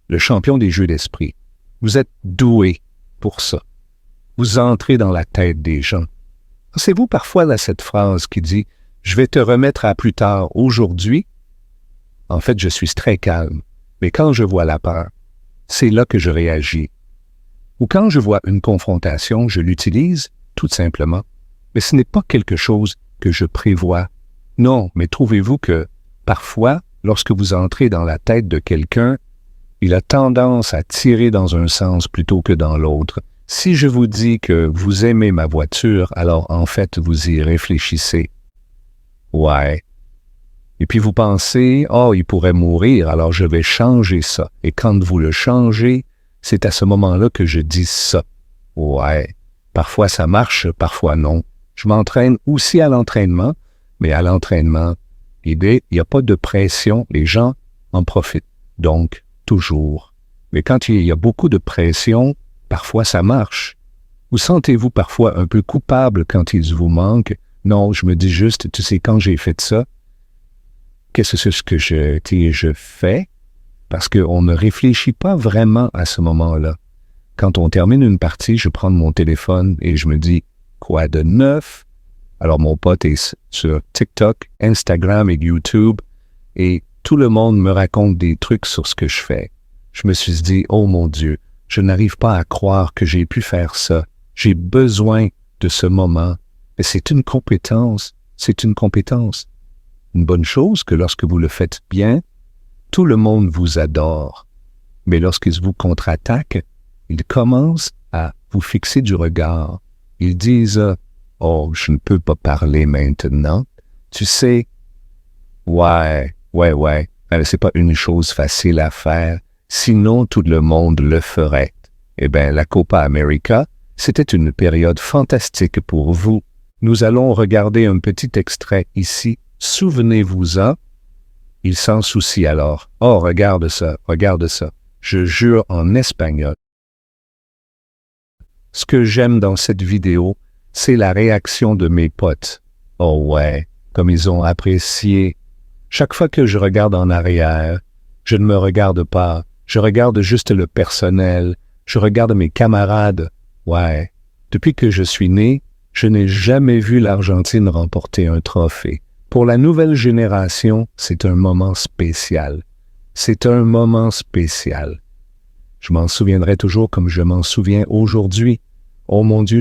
le champion des jeux d'esprit. Vous êtes doué pour ça. Vous entrez dans la tête des gens. Pensez-vous parfois à cette phrase qui dit « Je vais te remettre à plus tard aujourd'hui ». En fait, je suis très calme, mais quand je vois la peur, c'est là que je réagis. Ou quand je vois une confrontation, je l'utilise tout simplement. Mais ce n'est pas quelque chose que je prévois. Non, mais trouvez-vous que, parfois, lorsque vous entrez dans la tête de quelqu'un, il a tendance à tirer dans un sens plutôt que dans l'autre. Si je vous dis que vous aimez ma voiture, alors en fait, vous y réfléchissez. Ouais. Et puis vous pensez, « Oh, il pourrait mourir, alors je vais changer ça. » Et quand vous le changez, c'est à ce moment-là que je dis ça. Ouais. Parfois ça marche, parfois non. Je m'entraîne aussi à l'entraînement, mais à l'entraînement, il n'y a pas de pression, les gens en profitent. Donc, toujours. Mais quand il y a beaucoup de pression, parfois ça marche. Vous sentez-vous parfois un peu coupable quand il vous manque? Non, je me dis juste, tu sais, quand j'ai fait ça, qu'est-ce que je fais? Parce qu'on ne réfléchit pas vraiment à ce moment-là. Quand on termine une partie, je prends mon téléphone et je me dis, quoi de neuf? Alors mon pote est sur TikTok, Instagram et YouTube et tout le monde me raconte des trucs sur ce que je fais. Je me suis dit, oh mon Dieu, je n'arrive pas à croire que j'ai pu faire ça. J'ai besoin de ce moment. Mais c'est une compétence, c'est une compétence. Une bonne chose que lorsque vous le faites bien, tout le monde vous adore. Mais lorsqu'ils vous contre-attaquent, ils commencent à vous fixer du regard. Ils disent « Oh, je ne peux pas parler maintenant. » Tu sais, ouais, c'est pas une chose facile à faire, sinon tout le monde le ferait. Eh bien, la Copa América, c'était une période fantastique pour vous. Nous allons regarder un petit extrait ici. Souvenez-vous-en. Il s'en soucie alors. Oh, regarde ça. Je jure en espagnol. Ce que j'aime dans cette vidéo, c'est la réaction de mes potes. Oh ouais, comme ils ont apprécié. Chaque fois que je regarde en arrière, je ne me regarde pas. Je regarde juste le personnel. Je regarde mes camarades. Ouais. Depuis que je suis né, je n'ai jamais vu l'Argentine remporter un trophée. Pour la nouvelle génération, c'est un moment spécial. C'est un moment spécial. Je m'en souviendrai toujours comme je m'en souviens aujourd'hui. Oh mon Dieu,